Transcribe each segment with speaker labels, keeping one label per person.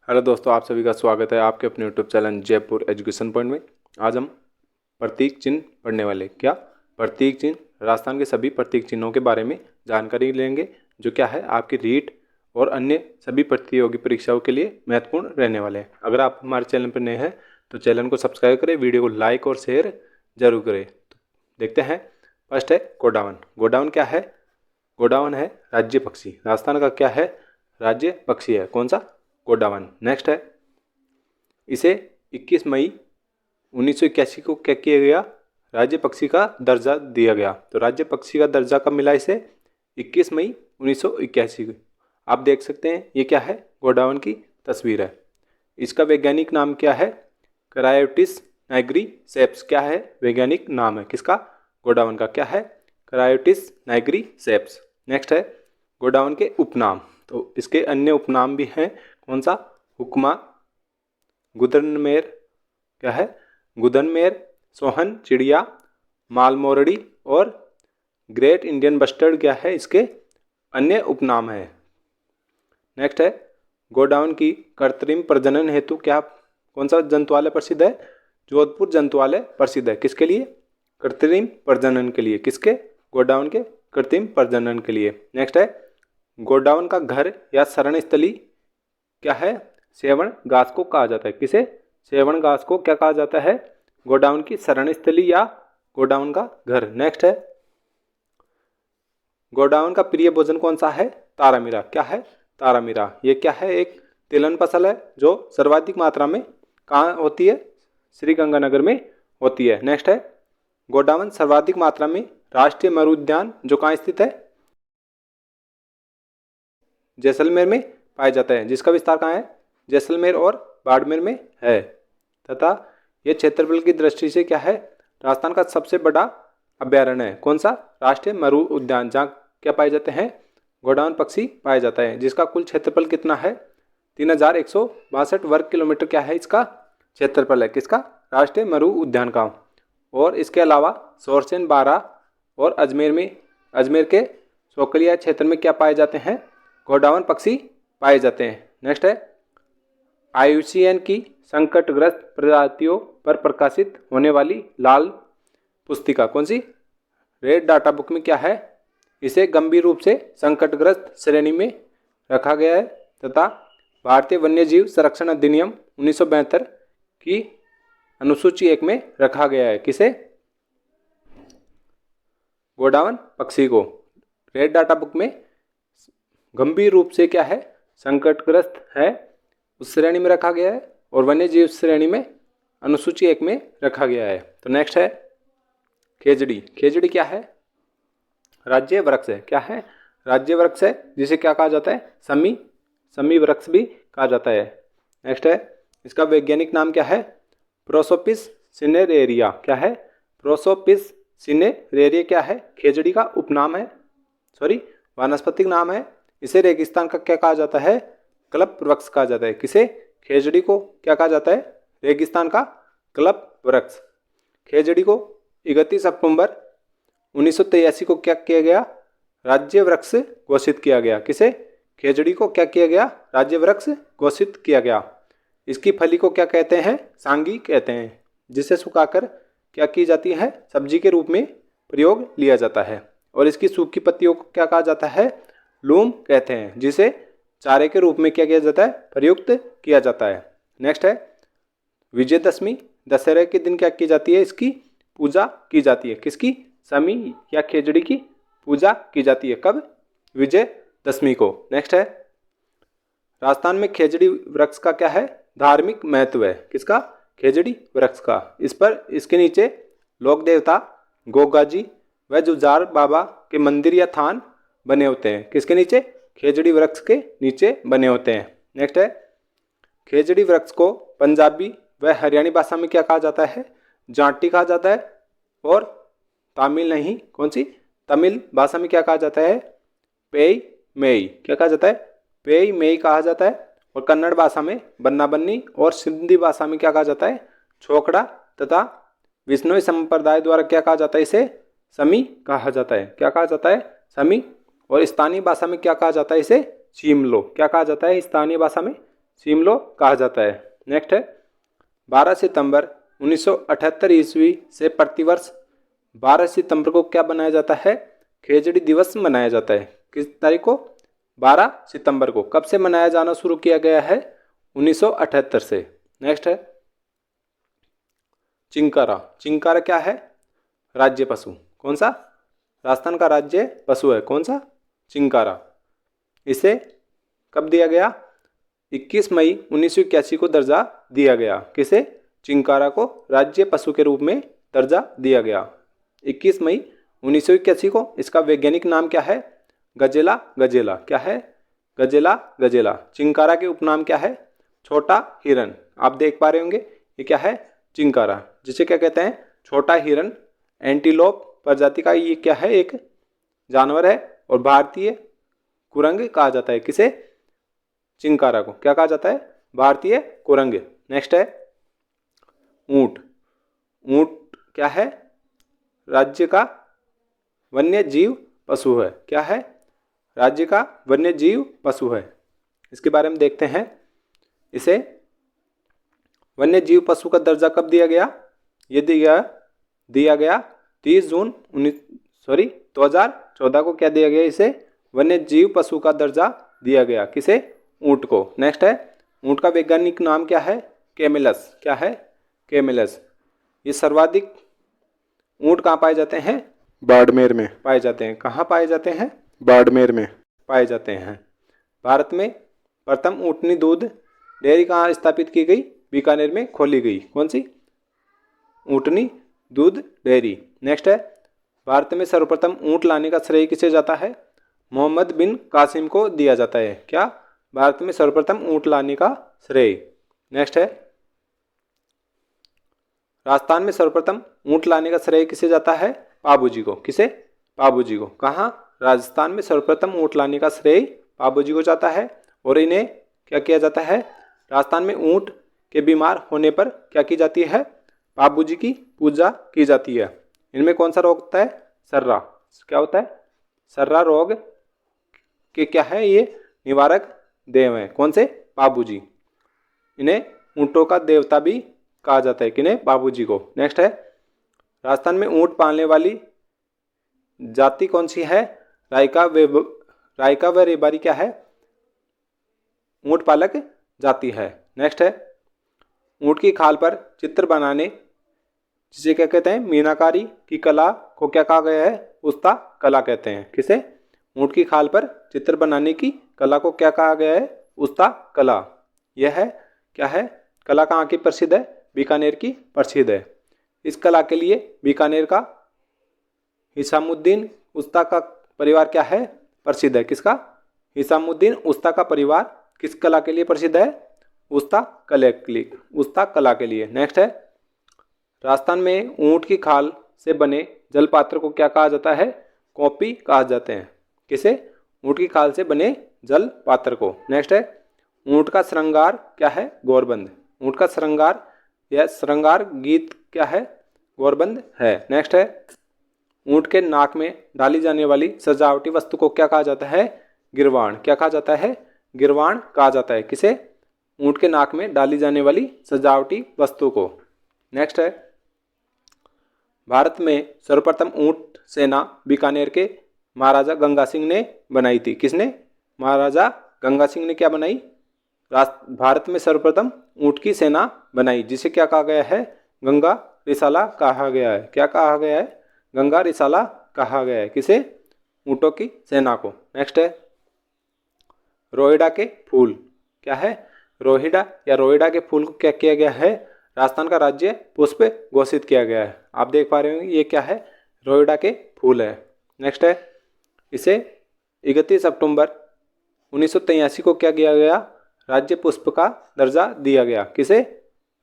Speaker 1: Hello दोस्तों, आप सभी का स्वागत है आपके अपने YouTube channel Jaipur education point में। आज हम प्रतीक चिन्ह पढ़ने वाले। क्या प्रतीक चिन्ह, राजस्थान के सभी प्रतीक चिन्हों के बारे में जानकारी लेंगे, जो क्या है आपकी रीट और अन्य सभी प्रतियोगी परीक्षाओं के लिए महत्वपूर्ण रहने वाले हैं। अगर आप हमारे चैनल पर नए हैं तो चैनल को सब्सक्राइब करें, वीडियो को लाइक और शेयर जरूर करें। तो देखते हैं। फर्स्ट है गोडावण। गोडावण क्या है? गोडावण है राज्य पक्षी। राजस्थान का क्या है? राज्य पक्षी है। कौन सा? गोडावण। नेक्स्ट है, इसे 21 मई 1981 को क्या किया गया? राज्य पक्षी का दर्जा दिया गया। तो राज्य पक्षी का दर्जा कब मिला इसे? 21 मई 1981 को। आप देख सकते हैं ये क्या है? गोडावण की तस्वीर है। इसका वैज्ञानिक नाम क्या है? करायोटिस नाइग्रीसेप्स। क्या है? वैज्ञानिक नाम है किसका? गोडावण का। क्या है? करायोटिस नाइग्रीसेप्स। नेक्स्ट है गोडावण के उपनाम। तो इसके अन्य उपनाम भी हैं। कौन सा? हुक्मा, गुदनमेर। क्या है? गुदनमेर, सोहन चिड़िया, मालमोरडी और ग्रेट इंडियन बस्टर्ड क्या है इसके अन्य उपनाम है। नेक्स्ट है गोडावण की कृत्रिम प्रजनन हेतु क्या, कौन सा जंतुआलय प्रसिद्ध है? जोधपुर जंतुआलय प्रसिद्ध है। किसके लिए? कृत्रिम प्रजनन के लिए। किसके? गोडावण के कृत्रिम प्रजनन के लिए। नेक्स्ट है गोडावण का घर या शरण स्थली क्या है? सेवण घास को कहा जाता है। किसे? सेवण घास को क्या कहा जाता है? गोडावण की शरण स्थली या गोडावण का घर। नेक्स्ट है गोडावण का प्रिय भोजन कौन सा है? तारामीरा। क्या है? तारामीरा। ये क्या है? एक तिलहन फसल है जो सर्वाधिक मात्रा में कहाँ होती है? श्रीगंगानगर में होती है। नेक्स्ट है गोडावण सर्वाधिक मात्रा में राष्ट्रीय मरु उद्यान जो कहाँ स्थित है? जैसलमेर में पाया जाता है। जिसका विस्तार कहाँ है? जैसलमेर और बाड़मेर में है। तथा यह क्षेत्रफल की दृष्टि से क्या है? राजस्थान का सबसे बड़ा अभ्यारण्य है। कौन सा? राष्ट्रीय मरु उद्यान, जहाँ क्या पाए जाते हैं? गोडावण पक्षी पाया जाता है। जिसका कुल क्षेत्रफल कितना है? 3162 वर्ग किलोमीटर क्या है इसका क्षेत्रफल है। किसका? राष्ट्रीय मरु उद्यान का। और इसके अलावा सोरसेन, बारा और अजमेर के सोकलिया क्षेत्र में क्या पाए जाते हैं? गोडावण पक्षी पाए जाते हैं। नेक्स्ट है IUCN की संकटग्रस्त प्रजातियों पर प्रकाशित होने वाली लाल पुस्तिका कौन सी? रेड डाटा बुक में क्या है? इसे गंभीर रूप से संकटग्रस्त श्रेणी में रखा गया है तथा भारतीय वन्यजीव संरक्षण अधिनियम 1972 की अनुसूची 1 में रखा गया है। किसे? गोडावण पक्षी को रेड डाटा बुक में गंभीर रूप से क्या है? संकटग्रस्त है, उस श्रेणी में रखा गया है और वन्य जीव श्रेणी में अनुसूची 1 में रखा गया है। तो नेक्स्ट है खेजड़ी। खेजड़ी क्या है? राज्य वृक्ष है। क्या है? राज्य वृक्ष है, जिसे क्या कहा जाता है? समी वृक्ष भी कहा जाता है। नेक्स्ट है इसका वैज्ञानिक नाम क्या है? Prosopis cineraria. क्या है? प्रोसोपिस सिनेरेरिया क्या है? खेजड़ी का उपनाम है, वानस्पतिक नाम है। इसे रेगिस्तान का क्या कहा जाता है? क्लब वृक्ष कहा जाता है। किसे? खेजड़ी को क्या कहा जाता है? रेगिस्तान का क्लब वृक्ष। खेजड़ी को 31 अक्टूबर 1983 को क्या किया गया? राज्य वृक्ष घोषित किया गया। किसे? खेजड़ी को क्या किया गया? राज्य वृक्ष घोषित किया गया। इसकी फली को क्या कहते हैं? सांगी कहते हैं, जिसे सुखाकर क्या की जाती है? सब्जी के रूप में प्रयोग लिया जाता है। और इसकी सूखी पत्तियों को क्या कहा जाता है? लूम कहते हैं, जिसे चारे के रूप में क्या किया जाता है? प्रयुक्त किया जाता है। नेक्स्ट है विजयदशमी। दशहरे के दिन क्या की जाती है? इसकी पूजा की जाती है। किसकी? समी या खेजड़ी की पूजा की जाती है। कब? विजयदशमी को। नेक्स्ट है राजस्थान में खेजड़ी वृक्ष का क्या है? धार्मिक महत्व है। किसका? खेजड़ी वृक्ष का। इस पर इसके नीचे लोक देवता गोगाजी व जुजार बाबा के मंदिर या थान बने होते हैं। किसके नीचे? खेजड़ी वृक्ष के नीचे बने होते हैं। नेक्स्ट है खेजड़ी वृक्ष को पंजाबी व हरियाणी भाषा में क्या कहा जाता है? जांटी कहा जाता है। और तमिल नहीं, कौन सी? तमिल भाषा में क्या कहा जाता है? पेई मेई। क्या कहा जाता है? पेई मेई कहा जाता है। और कन्नड़ भाषा में बन्ना बन्नी और सिंधी भाषा में क्या कहा जाता है? छोकड़ा। तथा विष्णुई संप्रदाय द्वारा क्या कहा जाता है? इसे समी कहा जाता है। क्या कहा जाता है? समी। और स्थानीय भाषा में क्या कहा जाता है? इसे चिमलो। क्या कहा जाता है स्थानीय भाषा में? शिमलो कहा जाता है। नेक्स्ट है 12 सितंबर 1978 ईस्वी से प्रतिवर्ष 12 सितंबर को क्या बनाया जाता है? खेजड़ी दिवस मनाया जाता है। किस तारीख को? 12 सितंबर को। कब से मनाया जाना शुरू किया गया है? 1978 से। नेक्स्ट है चिंकारा। चिंकारा क्या है? राज्य पशु। कौन सा? राजस्थान का राज्य पशु है कौन सा? चिंकारा। इसे कब दिया गया? 21 मई 1981 को दर्जा दिया गया। किसे? चिंकारा को राज्य पशु के रूप में दर्जा दिया गया 21 मई 1981 को। इसका वैज्ञानिक नाम क्या है? गजेला गजेला। क्या है? गजेला गजेला। चिंकारा के उपनाम क्या है? छोटा हिरन। आप देख पा रहे होंगे ये क्या है? चिंकारा, जिसे क्या कहते हैं? छोटा हिरन। एंटीलोप प्रजाति का ये क्या है? एक जानवर है और भारतीय कुरंग कहा जाता है। किसे? चिंकारा को क्या कहा जाता है? भारतीय कुरंग। नेक्स्ट है ऊंट। ऊंट क्या है? राज्य का वन्य जीव पशु है। क्या है? राज्य का वन्य जीव पशु है। इसके बारे में देखते हैं। इसे वन्य जीव पशु का दर्जा कब दिया गया? ये दिया गया 30 जून 2014 को। क्या दिया गया? इसे वन्य जीव पशु का दर्जा दिया गया। किसे? ऊंट को। नेक्स्ट है ऊंट का वैज्ञानिक नाम क्या है? कैमेलस। क्या है? कैमेलस। ये सर्वाधिक ऊंट कहाँ पाए जाते हैं? बाड़मेर में पाए जाते हैं। कहाँ पाए जाते हैं? बाड़मेर में पाए जाते हैं। भारत में प्रथम ऊँटनी दूध डेयरी कहाँ स्थापित की गई? बीकानेर में खोली गई। कौन सी? ऊँटनी दूध डेयरी। नेक्स्ट है भारत में सर्वप्रथम ऊँट लाने का श्रेय किसे जाता है? मोहम्मद बिन कासिम को दिया जाता है। क्या? भारत में सर्वप्रथम ऊँट लाने का श्रेय। नेक्स्ट है राजस्थान में सर्वप्रथम ऊँट लाने का श्रेय किसे जाता है? पाबूजी को। किसे? पाबूजी को। कहाँ? राजस्थान में सर्वप्रथम ऊँट लाने का श्रेय पाबूजी को जाता है। और इन्हें क्या किया जाता है? राजस्थान में ऊँट के बीमार होने पर क्या की जाती है? पाबूजी की पूजा की जाती है। इनमें कौन सा रोग होता है? सर्रा। क्या होता है? सर्रा रोग के क्या है? ये निवारक देव हैं। कौन से? पाबूजी। इन्हें ऊँटों का देवता भी कहा जाता है। किन्हें? पाबूजी को। नेक्स्ट है राजस्थान में ऊँट पालने वाली जाति कौन सी है? रायका व रेबारी क्या है? ऊँट पालक जाति है। नेक्स्ट है ऊँट की खाल पर चित्र बनाने जिसे क्या कहते हैं? मीनाकारी की कला को क्या कहा गया है? उस्ता कला कहते हैं। किसे? ऊँट की खाल पर चित्र बनाने की कला को क्या कहा गया है? उस्ता कला। यह है क्या है? कला कहाँ की प्रसिद्ध है? बीकानेर की प्रसिद्ध है। इस कला के लिए बीकानेर का हिसामुद्दीन उस्ता का परिवार क्या है? प्रसिद्ध है। किसका? हिसामुद्दीन उस्ता का परिवार किस कला के लिए प्रसिद्ध है? उस्ता कला के लिए। नेक्स्ट है राजस्थान में ऊँट की खाल से बने जल पात्र को क्या कहा जाता है? कॉपी कहा जाते हैं। किसे? ऊँट की खाल से बने जल पात्र को। नेक्स्ट है ऊँट का श्रृंगार क्या है? गौरबंद। ऊँट का श्रृंगार या श्रृंगार गीत क्या है? गौरबंद है। नेक्स्ट है ऊँट के नाक में डाली जाने वाली सजावटी वस्तु को क्या कहा जाता है? गिरवाण। क्या कहा जाता है? गिरवाण कहा जाता है। किसे? ऊँट के नाक में डाली जाने वाली सजावटी वस्तु को। नेक्स्ट है भारत में सर्वप्रथम ऊँट सेना बीकानेर के महाराजा गंगा सिंह ने बनाई थी। किसने? महाराजा गंगा सिंह ने क्या बनाई? भारत में सर्वप्रथम ऊँट की सेना बनाई जिसे क्या कहा गया है? गंगा रिसाला कहा गया है। क्या कहा गया है? गंगा रिसाला कहा गया है। किसे? ऊँटों की सेना को। नेक्स्ट है रोहिड़ा के फूल क्या है? रोहिड़ा के फूल को क्या किया गया है? राजस्थान का राज्य पुष्प घोषित किया गया है। आप देख पा रहे होंगे ये क्या है? रोहिड़ा के फूल है। नेक्स्ट है इसे 31 अक्टूबर 1983 को क्या किया गया? राज्य पुष्प का दर्जा दिया गया। किसे?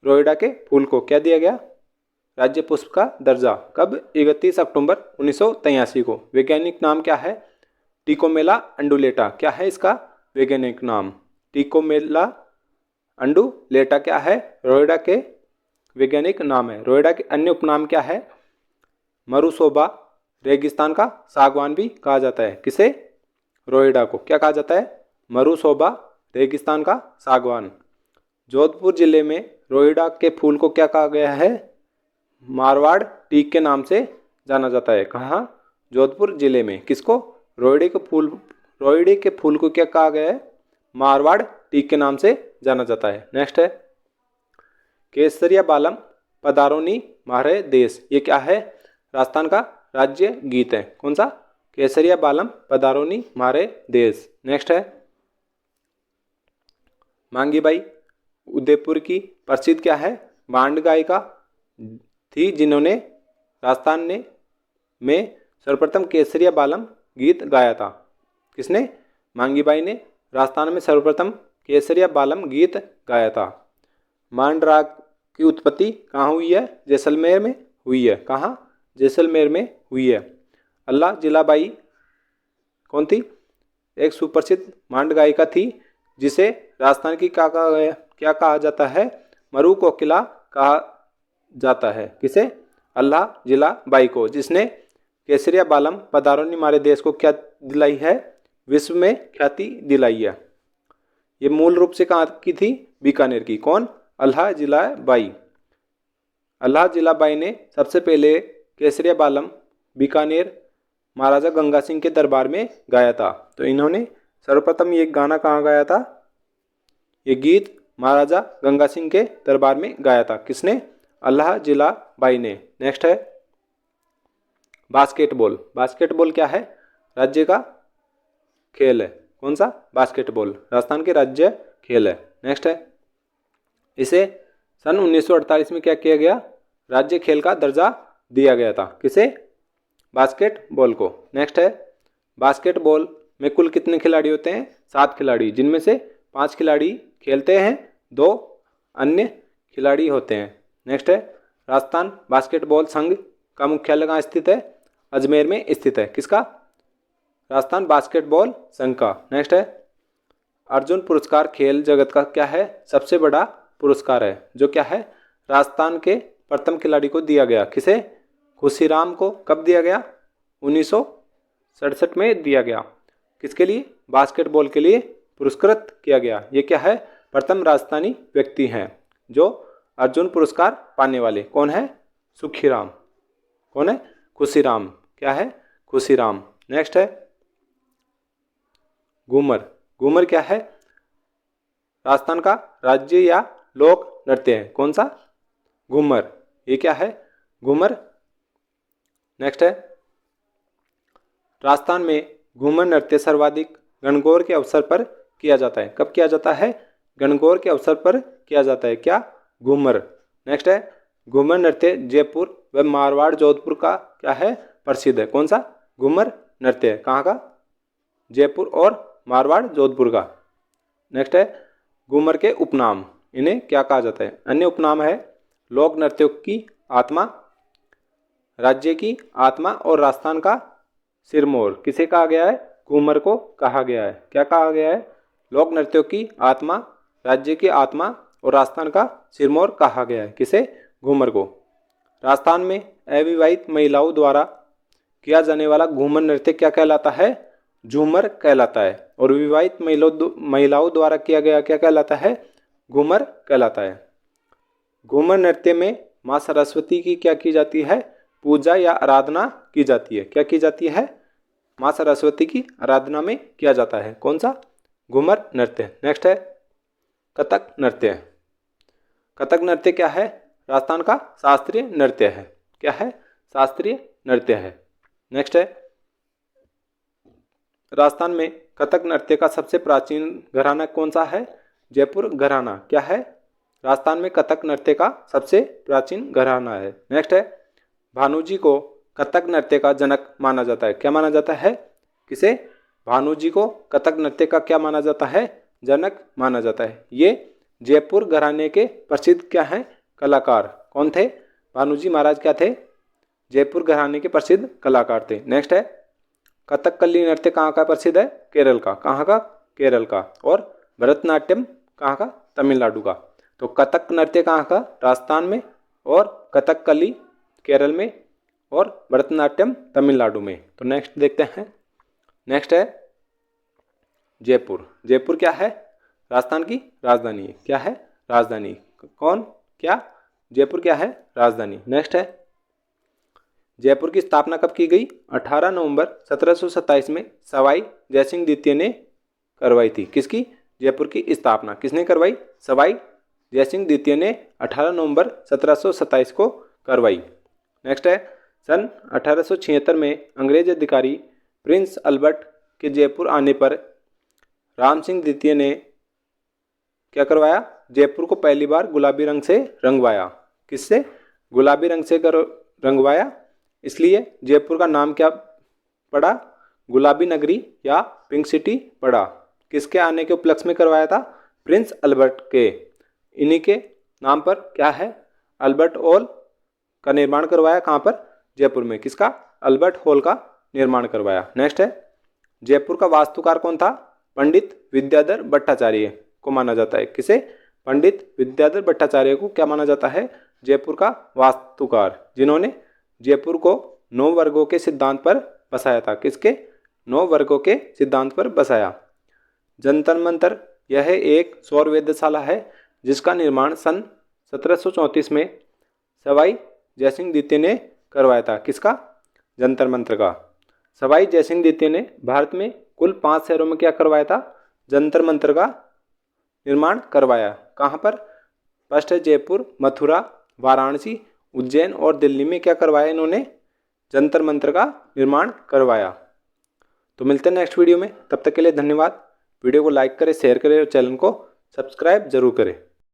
Speaker 1: रोहिड़ा के फूल को क्या दिया गया? राज्य पुष्प का दर्जा। कब? 31 अक्टूबर 1983 को। वैज्ञानिक नाम क्या है? टिकोमेला अंडुलेटा। क्या है इसका वैज्ञानिक नाम? टिकोमेला अंडुलेटा क्या है? रोहिड़ा के वैज्ञानिक नाम है। रोहिड़ा के अन्य उपनाम क्या है? मरुशोभा, रेगिस्तान का सागवान भी कहा जाता है। किसे? रोहिड़ा को क्या कहा जाता है? मरुशोभा, रेगिस्तान का सागवान। जोधपुर जिले में रोहिड़ा के फूल को क्या कहा गया है? मारवाड़ टीक के नाम से जाना जाता है। कहाँ? जोधपुर जिले में। किसको? रोहिड़े के फूल को क्या कहा गया है? मारवाड़ टीक के नाम से जाना जाता है। नेक्स्ट है केसरिया बालम पदारोनी म्हारे देश। ये क्या है? राजस्थान का राज्य गीत है। कौन सा? केसरिया बालम पदारोनी म्हारे देश। नेक्स्ट है मांगी बाई उदयपुर की प्रसिद्ध क्या है? बांड गायिका थी जिन्होंने राजस्थान में सर्वप्रथम केसरिया बालम गीत गाया था। किसने? मांगी बाई ने राजस्थान में सर्वप्रथम केसरिया बालम गीत गाया था। मांड राग की उत्पत्ति कहाँ हुई है? जैसलमेर में हुई है। कहाँ? जैसलमेर में हुई है। अल्लाह जिलाबाई कौन थी? एक सुप्रसिद्ध मांड गायिका थी जिसे राजस्थान की क्या कहा जाता है? मरु कोकिला कहा जाता है। किसे? अल्लाह जिलाबाई को, जिसने केसरिया बालम पदारोनी म्हारे देश को क्या दिलाई है? विश्व में ख्याति दिलाई है। ये मूल रूप से कहाँ की थी? बीकानेर की। कौन? अल्लाह जिलाबाई। अल्लाह जिलाबाई ने सबसे पहले केसरिया बालम बीकानेर महाराजा गंगा सिंह के दरबार में गाया था। तो इन्होंने सर्वप्रथम ये गाना कहाँ गाया था? ये गीत महाराजा गंगा सिंह के दरबार में गाया था। किसने? अल्लाह जिलाबाई ने। नेक्स्ट है बास्केटबॉल। बास्केटबॉल क्या है? राज्य का खेल है। कौन सा? बास्केटबॉल राजस्थान के राज्य खेल है। नेक्स्ट है इसे सन 1948 में क्या किया गया? राज्य खेल का दर्जा दिया गया था। किसे? बास्केटबॉल को। नेक्स्ट है बास्केटबॉल में कुल कितने खिलाड़ी होते हैं? 7 खिलाड़ी, जिनमें से 5 खिलाड़ी खेलते हैं, 2 अन्य खिलाड़ी होते हैं। नेक्स्ट है राजस्थान बास्केटबॉल संघ का मुख्यालय कहाँ स्थित है? अजमेर में स्थित है। किसका? राजस्थान बास्केटबॉल संघ का। नेक्स्ट है अर्जुन पुरस्कार खेल जगत का क्या है? सबसे बड़ा पुरस्कार है, जो क्या है? राजस्थान के प्रथम खिलाड़ी को दिया गया। किसे? खुशीराम को। कब दिया गया? 1967 में दिया गया। किसके लिए? बास्केटबॉल के लिए पुरस्कृत किया गया। ये क्या है? प्रथम राजस्थानी व्यक्ति हैं जो अर्जुन पुरस्कार पाने वाले। कौन है? सुखीराम। कौन है? खुशीराम। क्या है? खुशीराम। नेक्स्ट है घूमर। घूमर क्या है? राजस्थान का राज्य या लोक नृत्य है। कौन सा? घूमर। ये क्या है? घूमर। नेक्स्ट है राजस्थान में घूमर नृत्य सर्वाधिक गणगौर के अवसर पर किया जाता है। कब किया जाता है? गणगौर के अवसर पर किया जाता है। क्या? घूमर। नेक्स्ट है घूमर नृत्य जयपुर व मारवाड़ जोधपुर का क्या है? प्रसिद्ध है। कौन सा? घूमर नृत्य। कहाँ का? जयपुर और मारवाड़ जोधपुर का। नेक्स्ट है घूमर के उपनाम। इन्हें क्या कहा जाता है? अन्य उपनाम है लोक नृत्यों की आत्मा, राज्य की आत्मा और राजस्थान का सिरमौर। किसे कहा गया है? घूमर को कहा गया है। क्या कहा गया है? लोक नृत्यों की आत्मा, राज्य की आत्मा और राजस्थान का सिरमौर कहा गया है। किसे? घूमर को। राजस्थान में अविवाहित महिलाओं द्वारा किया जाने वाला घूमर नृत्य क्या कहलाता है? झूमर कहलाता है। और विवाहित महिलाओं द्वारा किया गया क्या कहलाता है? घूमर कहलाता है। घूमर नृत्य में माँ सरस्वती की क्या की जाती है? पूजा या आराधना की जाती है। क्या की जाती है? माँ सरस्वती की आराधना में किया जाता है। कौन सा? घूमर नृत्य। नेक्स्ट है कथक नृत्य। कथक नृत्य क्या है? राजस्थान का शास्त्रीय नृत्य है। क्या है? शास्त्रीय नृत्य है। नेक्स्ट है राजस्थान में कथक नृत्य का सबसे प्राचीन घराना कौन सा है? जयपुर घराना। क्या है? राजस्थान में कथक नृत्य का सबसे प्राचीन घराना है। नेक्स्ट है भानुजी को कथक नृत्य का जनक माना जाता है। क्या माना जाता है? किसे? भानुजी को कथक नृत्य का क्या माना जाता है? जनक माना जाता है। ये जयपुर घराने के प्रसिद्ध क्या हैं? कलाकार। कौन थे? भानुजी महाराज क्या थे? जयपुर घराने के प्रसिद्ध कलाकार थे। नेक्स्ट है कथकली नृत्य कहाँ का प्रसिद्ध है? केरल का। कहाँ का? केरल का। और भरतनाट्यम कहाँ का? तमिलनाडु का। तो कथक नृत्य कहाँ का? राजस्थान में। और कथकली केरल में और भरतनाट्यम तमिलनाडु में। तो नेक्स्ट देखते हैं। नेक्स्ट है जयपुर। जयपुर क्या है? राजस्थान की राजधानी है। क्या है? राजधानी। कौन, क्या, जयपुर क्या है, राजधानी। नेक्स्ट है, जयपुर की स्थापना कब की गई? 18 नवंबर 1727 में सवाई जयसिंह द्वितीय ने करवाई थी। किसकी? जयपुर की स्थापना किसने करवाई? सवाई जयसिंह द्वितीय ने 18 नवंबर 1727 को करवाई। नेक्स्ट है, सन 1876 में अंग्रेज अधिकारी प्रिंस अल्बर्ट के जयपुर आने पर राम सिंह द्वितीय ने क्या करवाया? जयपुर को पहली बार गुलाबी रंग से रंगवाया। किससे? गुलाबी रंग से रंगवाया, इसलिए जयपुर का नाम क्या पड़ा? गुलाबी नगरी या पिंक सिटी पड़ा। किसके आने के उपलक्ष्य में करवाया था? प्रिंस अल्बर्ट के। इन्हीं के नाम पर क्या है? अल्बर्ट हॉल का निर्माण करवाया। कहाँ पर? जयपुर में। किसका? अल्बर्ट हॉल का निर्माण करवाया। नेक्स्ट है, जयपुर का वास्तुकार कौन था? पंडित विद्याधर भट्टाचार्य को माना जाता है। किसे? पंडित विद्याधर भट्टाचार्य को क्या माना जाता है? जयपुर का वास्तुकार, जिन्होंने जयपुर को 9 वर्गों के सिद्धांत पर बसाया था। किसके? 9 वर्गों के सिद्धांत पर बसाया। जंतर मंतर, यह एक सौर वेधशाला है जिसका निर्माण सन 1734 में सवाई जयसिंह द्वितीय ने करवाया था। किसका? जंतर मंतर का। सवाई जयसिंह द्वितीय ने भारत में कुल 5 शहरों में क्या करवाया था? जंतर मंतर का निर्माण करवाया। कहाँ पर? फर्स्ट है जयपुर, मथुरा, वाराणसी, उज्जैन और दिल्ली में क्या करवाया इन्होंने? जंतर मंतर का निर्माण करवाया। तो मिलते हैं नेक्स्ट वीडियो में, तब तक के लिए धन्यवाद। वीडियो को लाइक करें, शेयर करें और चैनल को सब्सक्राइब जरूर करें।